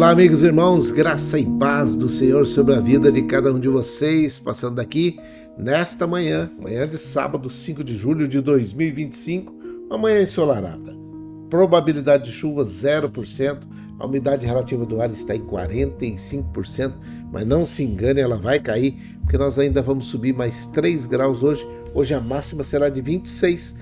Olá, amigos e irmãos, graça e paz do Senhor sobre a vida de cada um de vocês, passando aqui nesta manhã de sábado, 5 de julho de 2025, uma manhã ensolarada. Probabilidade de chuva 0%, a umidade relativa do ar está em 45%, mas não se engane, ela vai cair, porque nós ainda vamos subir mais 3 graus hoje. Hoje a máxima será de 26,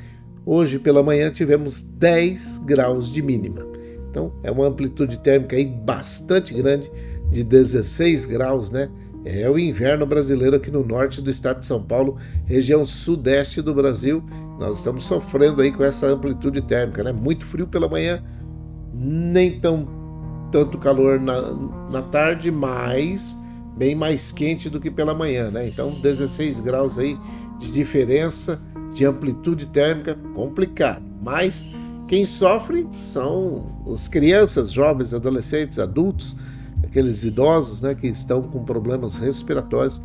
hoje pela manhã tivemos 10 graus de mínima. Então, é uma amplitude térmica aí bastante grande, de 16 graus, né? É o inverno brasileiro aqui no norte do estado de São Paulo, região sudeste do Brasil. Nós estamos sofrendo aí com essa amplitude térmica, né? Muito frio pela manhã, nem tanto calor na tarde, mas bem mais quente do que pela manhã, né? Então, 16 graus aí de diferença de amplitude térmica, complicado, mas quem sofre são as crianças, jovens, adolescentes, adultos, aqueles idosos, né, que estão com problemas respiratórios,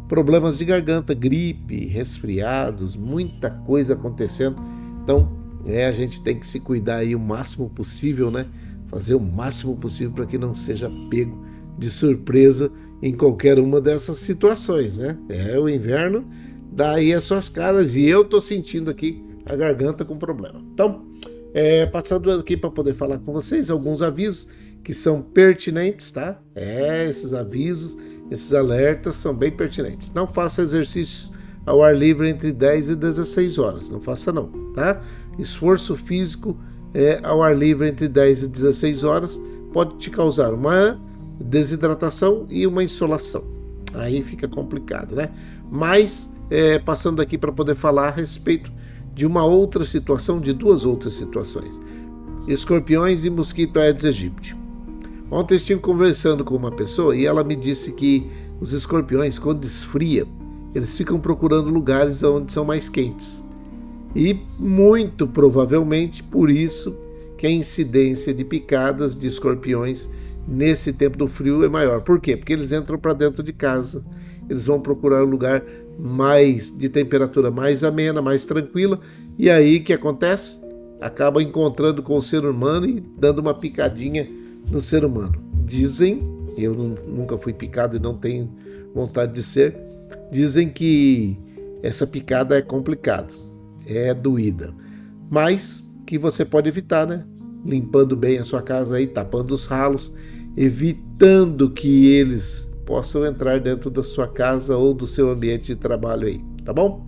problemas de garganta, gripe, resfriados, muita coisa acontecendo. Então, a gente tem que se cuidar aí o máximo possível, né? Fazer o máximo possível para que não seja pego de surpresa em qualquer uma dessas situações, né? O inverno dá aí as suas caras e eu tô sentindo aqui a garganta com problema. Então, passando aqui para poder falar com vocês alguns avisos que são pertinentes, tá? Esses avisos, esses alertas são bem pertinentes. Não faça exercícios ao ar livre entre 10 e 16 horas, não faça não, tá? Esforço físico ao ar livre entre 10 e 16 horas pode te causar uma desidratação e uma insolação. Aí fica complicado, né? Mas, passando aqui para poder falar a respeito de uma outra situação, de duas outras situações. Escorpiões e mosquito Aedes aegypti. Ontem estive conversando com uma pessoa e ela me disse que os escorpiões, quando esfria, eles ficam procurando lugares onde são mais quentes. E muito provavelmente por isso que a incidência de picadas de escorpiões nesse tempo do frio é maior. Por quê? Porque eles entram para dentro de casa, eles vão procurar um lugar mais de temperatura mais amena, mais tranquila, e aí o que acontece? Acaba encontrando com o ser humano e dando uma picadinha no ser humano. Dizem, eu nunca fui picado e não tenho vontade de ser, dizem que essa picada é complicada, é doída, mas que você pode evitar, né? Limpando bem a sua casa aí, tapando os ralos, evitando que eles possam entrar dentro da sua casa ou do seu ambiente de trabalho aí, tá bom?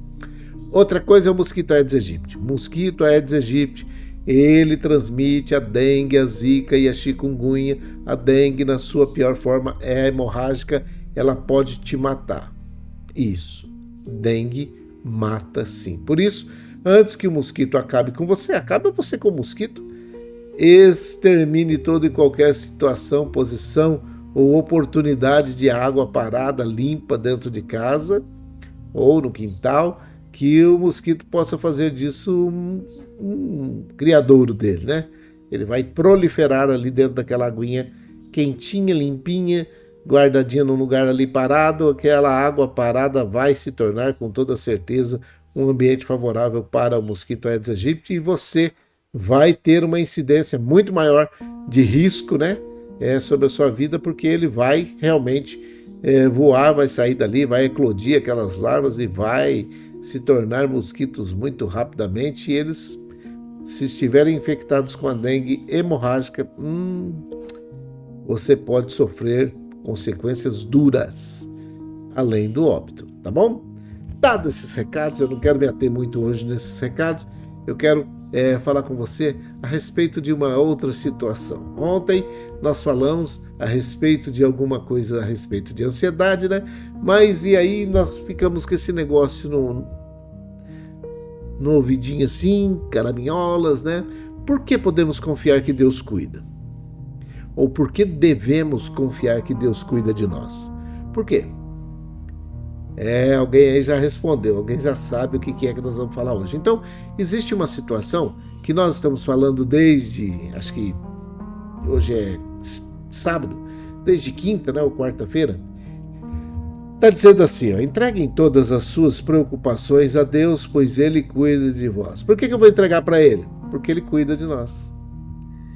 Outra coisa é o mosquito Aedes aegypti. Mosquito Aedes aegypti, ele transmite a dengue, a zika e a chikungunya. A dengue, na sua pior forma, é hemorrágica, ela pode te matar. Isso, dengue mata sim. Por isso, antes que o mosquito acabe com você, acabe você com o mosquito, extermine toda e qualquer situação, posição ou oportunidade de água parada, limpa dentro de casa ou no quintal, que o mosquito possa fazer disso um criadouro dele, né? Ele vai proliferar ali dentro daquela aguinha quentinha, limpinha, guardadinha num lugar ali parado. Aquela água parada vai se tornar com toda certeza um ambiente favorável para o mosquito Aedes aegypti e você vai ter uma incidência muito maior de risco, né? Sobre a sua vida, porque ele vai realmente voar, vai sair dali, vai eclodir aquelas larvas e vai se tornar mosquitos muito rapidamente. E eles, se estiverem infectados com a dengue hemorrágica, você pode sofrer consequências duras, além do óbito, tá bom? Dado esses recados, eu não quero me ater muito hoje nesses recados, eu quero falar com você a respeito de uma outra situação. Ontem nós falamos a respeito de alguma coisa, a respeito de ansiedade, né? Mas e aí nós ficamos com esse negócio no ouvidinho assim, caraminholas, né? Por que podemos confiar que Deus cuida? Ou por que devemos confiar que Deus cuida de nós? Por quê? Alguém aí já respondeu, alguém já sabe o que é que nós vamos falar hoje. Então, existe uma situação que nós estamos falando desde, acho que hoje é sábado, desde quinta, né, ou quarta-feira. Está dizendo assim, entreguem todas as suas preocupações a Deus, pois Ele cuida de vós. Por que eu vou entregar para Ele? Porque Ele cuida de nós.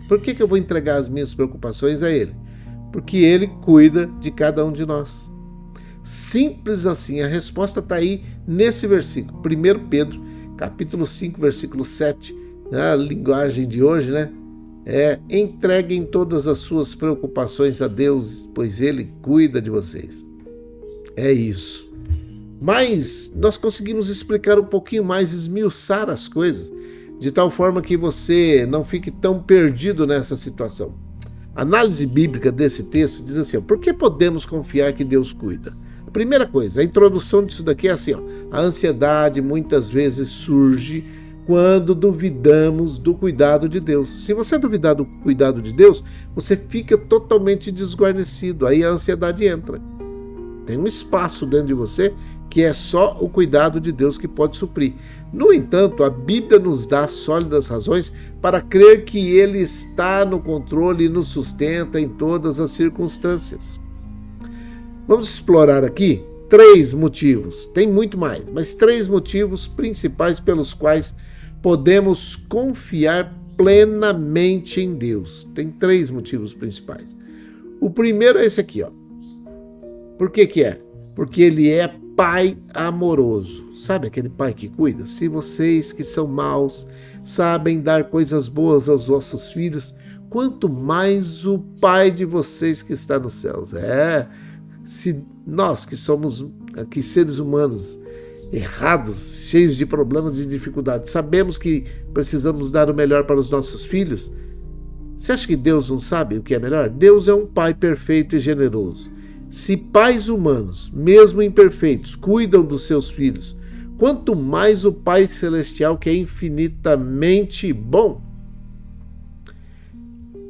Por que eu vou entregar as minhas preocupações a Ele? porque Ele cuida de cada um de nós. Simples assim, a resposta está aí nesse versículo. 1 Pedro, capítulo 5, versículo 7, a linguagem de hoje, né? Entreguem todas as suas preocupações a Deus, pois Ele cuida de vocês. É isso. Mas nós conseguimos explicar um pouquinho mais, esmiuçar as coisas, de tal forma que você não fique tão perdido nessa situação. A análise bíblica desse texto diz assim, por que podemos confiar que Deus cuida? A primeira coisa, a introdução disso daqui é assim, a ansiedade muitas vezes surge quando duvidamos do cuidado de Deus. Se você duvidar do cuidado de Deus, você fica totalmente desguarnecido, aí a ansiedade entra. Tem um espaço dentro de você que é só o cuidado de Deus que pode suprir. No entanto, a Bíblia nos dá sólidas razões para crer que Ele está no controle e nos sustenta em todas as circunstâncias. Vamos explorar aqui 3 motivos, tem muito mais, mas 3 motivos principais pelos quais podemos confiar plenamente em Deus. Tem 3 motivos principais. O primeiro é esse aqui, Por que é? Porque Ele é Pai amoroso. Sabe aquele pai que cuida? Se vocês que são maus sabem dar coisas boas aos vossos filhos, quanto mais o Pai de vocês que está nos céus. Se nós que somos aqui seres humanos errados, cheios de problemas e dificuldades, sabemos que precisamos dar o melhor para os nossos filhos, você acha que Deus não sabe o que é melhor? Deus é um Pai perfeito e generoso. Se pais humanos, mesmo imperfeitos, cuidam dos seus filhos, quanto mais o Pai Celestial, que é infinitamente bom.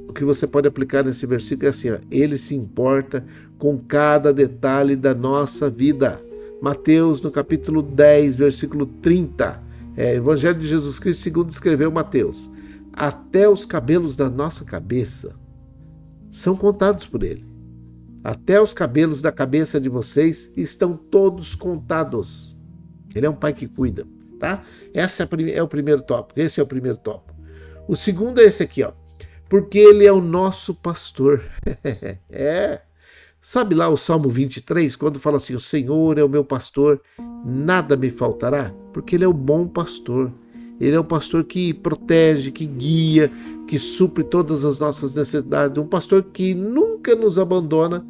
O que você pode aplicar nesse versículo é assim, Ele se importa com cada detalhe da nossa vida. Mateus, no capítulo 10, versículo 30, Evangelho de Jesus Cristo segundo escreveu Mateus. Até os cabelos da nossa cabeça são contados por Ele. Até os cabelos da cabeça de vocês estão todos contados. Ele é um Pai que cuida, tá? Esse é o primeiro tópico. Esse é o primeiro tópico. O segundo é esse aqui, porque Ele é o nosso pastor. Sabe lá o Salmo 23, quando fala assim, o Senhor é o meu pastor, nada me faltará? Porque Ele é o bom pastor. Ele é um pastor que protege, que guia, que supre todas as nossas necessidades. Um pastor que nunca nos abandona,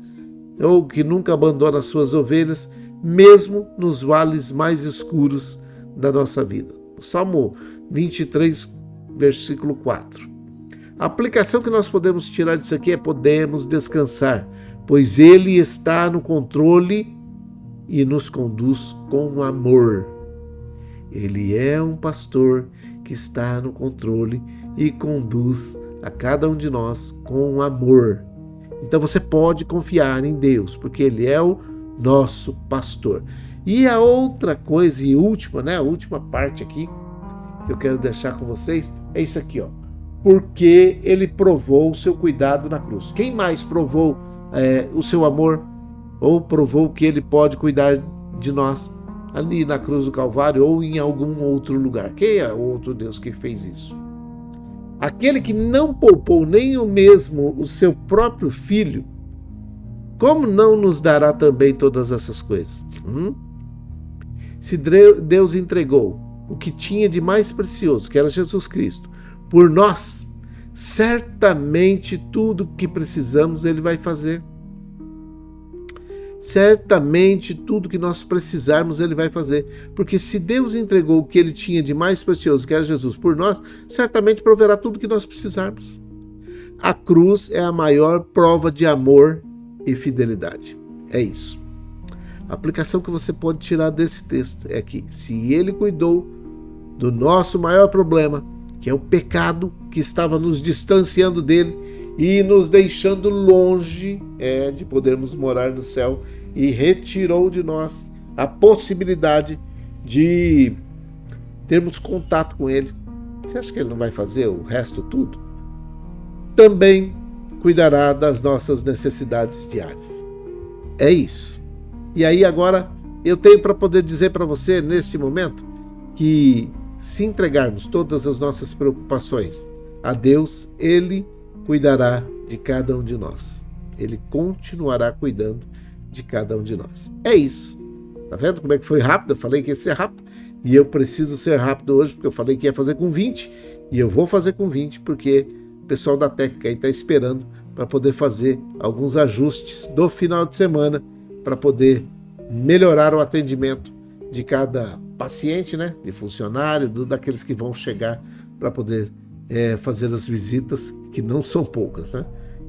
ou que nunca abandona as suas ovelhas, mesmo nos vales mais escuros da nossa vida. Salmo 23, versículo 4. A aplicação que nós podemos tirar disso aqui é podemos descansar, pois Ele está no controle e nos conduz com amor. Ele é um pastor que está no controle e conduz a cada um de nós com amor. Então você pode confiar em Deus, porque Ele é o nosso pastor. E a outra coisa e última, a última parte aqui que eu quero deixar com vocês é isso aqui, porque Ele provou o seu cuidado na cruz. Quem mais provou o seu amor ou provou que Ele pode cuidar de nós ali na cruz do Calvário ou em algum outro lugar? Quem é o outro Deus que fez isso? Aquele que não poupou nem o seu próprio filho, como não nos dará também todas essas coisas? Se Deus entregou o que tinha de mais precioso, que era Jesus Cristo, por nós, certamente tudo o que precisamos Ele vai fazer. Certamente tudo que nós precisarmos Ele vai fazer, porque se Deus entregou o que Ele tinha de mais precioso, que era Jesus, por nós, certamente proverá tudo que nós precisarmos. A cruz é a maior prova de amor e fidelidade. É isso. A aplicação que você pode tirar desse texto é que se Ele cuidou do nosso maior problema, que é o pecado que estava nos distanciando dele e nos deixando longe de podermos morar no céu, e retirou de nós a possibilidade de termos contato com Ele. Você acha que Ele não vai fazer o resto tudo? Também cuidará das nossas necessidades diárias. É isso. E aí agora eu tenho para poder dizer para você nesse momento que se entregarmos todas as nossas preocupações a Deus, Ele cuidará de cada um de nós. Ele continuará cuidando de cada um de nós. É isso. Tá vendo como é que foi rápido? Eu falei que ia ser rápido e eu preciso ser rápido hoje porque eu falei que ia fazer com 20 e eu vou fazer com 20 porque o pessoal da técnica aí está esperando para poder fazer alguns ajustes do final de semana para poder melhorar o atendimento de cada paciente, né? De funcionário, daqueles que vão chegar para poder fazer as visitas, que não são poucas, né?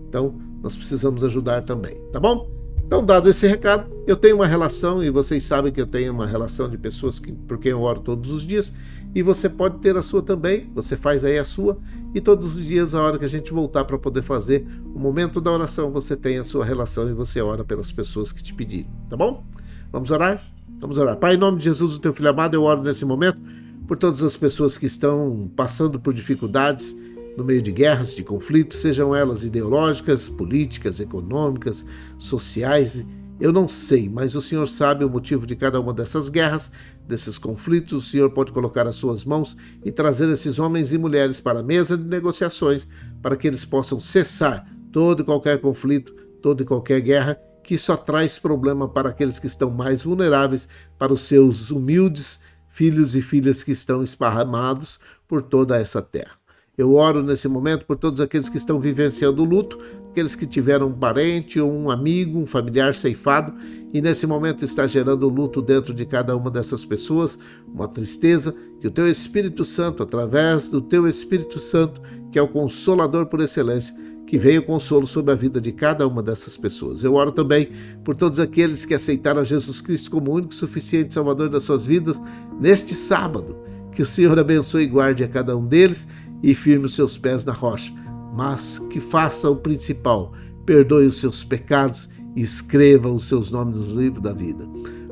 Então, nós precisamos ajudar também, tá bom? Então, dado esse recado, eu tenho uma relação, e vocês sabem que eu tenho uma relação de pessoas por quem eu oro todos os dias, e você pode ter a sua também, você faz aí a sua, e todos os dias, a hora que a gente voltar para poder fazer o momento da oração, você tem a sua relação e você ora pelas pessoas que te pediram, tá bom? Vamos orar? Vamos orar. Pai, em nome de Jesus, o teu filho amado, eu oro nesse momento por todas as pessoas que estão passando por dificuldades no meio de guerras, de conflitos, sejam elas ideológicas, políticas, econômicas, sociais. Eu não sei, mas o Senhor sabe o motivo de cada uma dessas guerras, desses conflitos. O Senhor pode colocar as suas mãos e trazer esses homens e mulheres para a mesa de negociações, para que eles possam cessar todo e qualquer conflito, toda e qualquer guerra, que só traz problema para aqueles que estão mais vulneráveis, para os seus humildes filhos e filhas que estão esparramados por toda essa terra. Eu oro nesse momento por todos aqueles que estão vivenciando o luto, aqueles que tiveram um parente ou um amigo, um familiar ceifado, e nesse momento está gerando luto dentro de cada uma dessas pessoas, uma tristeza, que o teu Espírito Santo, através do teu Espírito Santo, que é o Consolador por excelência, que veio consolo sobre a vida de cada uma dessas pessoas. Eu oro também por todos aqueles que aceitaram a Jesus Cristo como o único e suficiente Salvador das suas vidas neste sábado. Que o Senhor abençoe e guarde a cada um deles e firme os seus pés na rocha, mas que faça o principal, perdoe os seus pecados e escreva os seus nomes nos livros da vida.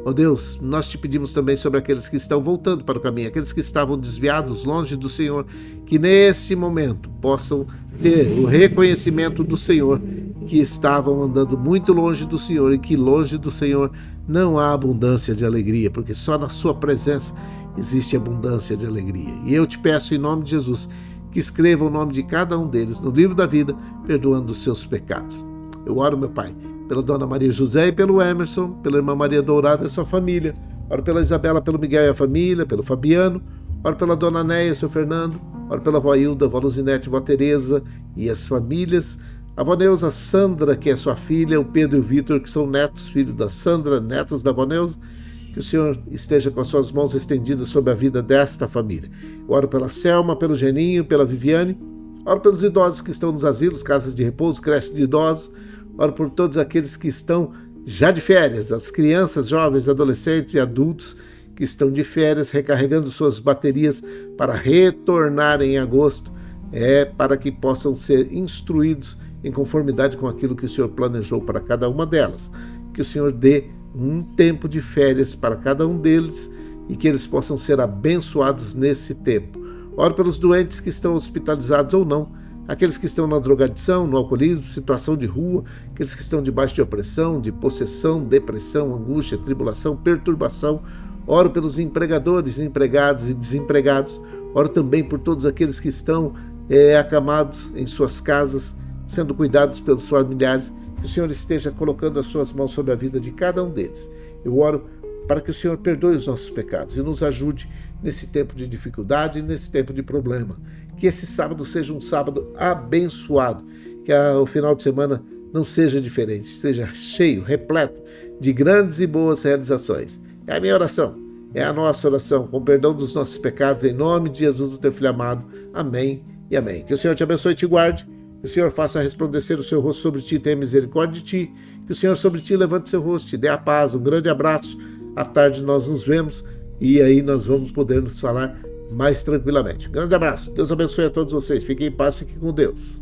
Ó Deus, nós te pedimos também sobre aqueles que estão voltando para o caminho, aqueles que estavam desviados, longe do Senhor, que nesse momento possam ter o reconhecimento do Senhor, que estavam andando muito longe do Senhor e que longe do Senhor não há abundância de alegria, porque só na sua presença existe abundância de alegria. E eu te peço em nome de Jesus, que escreva o nome de cada um deles no livro da vida, perdoando os seus pecados. Eu oro, meu Pai, pela Dona Maria José e pelo Emerson, pela Irmã Maria Dourada e sua família. Oro pela Isabela, pelo Miguel e a família, pelo Fabiano. Oro pela Dona Néia e seu Fernando. Oro pela Vó Hilda, Vó Luzinete, Vó Tereza e as famílias. A Vó Neuza, Sandra, que é sua filha, o Pedro e o Vitor, que são netos, filhos da Sandra, netos da Vó Neuza. Que o Senhor esteja com as suas mãos estendidas sobre a vida desta família. Eu oro pela Selma, pelo Geninho, pela Viviane. Oro pelos idosos que estão nos asilos, casas de repouso, creche de idosos. Oro por todos aqueles que estão já de férias, as crianças, jovens, adolescentes e adultos que estão de férias, recarregando suas baterias para retornarem em agosto, para que possam ser instruídos em conformidade com aquilo que o Senhor planejou para cada uma delas. Que o Senhor dê um tempo de férias para cada um deles e que eles possam ser abençoados nesse tempo. Oro pelos doentes que estão hospitalizados ou não, aqueles que estão na drogadição, no alcoolismo, situação de rua, aqueles que estão debaixo de opressão, de possessão, depressão, angústia, tribulação, perturbação. Oro pelos empregadores, empregados e desempregados. Oro também por todos aqueles que estão acamados em suas casas, sendo cuidados pelos familiares. Que o Senhor esteja colocando as suas mãos sobre a vida de cada um deles. Eu oro para que o Senhor perdoe os nossos pecados e nos ajude nesse tempo de dificuldade e nesse tempo de problema. Que esse sábado seja um sábado abençoado, que o final de semana não seja diferente, seja cheio, repleto de grandes e boas realizações. É a minha oração, é a nossa oração, com perdão dos nossos pecados, em nome de Jesus, o teu Filho amado. Amém e amém. Que o Senhor te abençoe e te guarde, que o Senhor faça resplandecer o seu rosto sobre ti, tenha misericórdia de ti, que o Senhor sobre ti levante seu rosto, te dê a paz, um grande abraço. À tarde nós nos vemos e aí nós vamos poder nos falar mais tranquilamente. Um grande abraço, Deus abençoe a todos vocês, fiquem em paz, fiquem com Deus.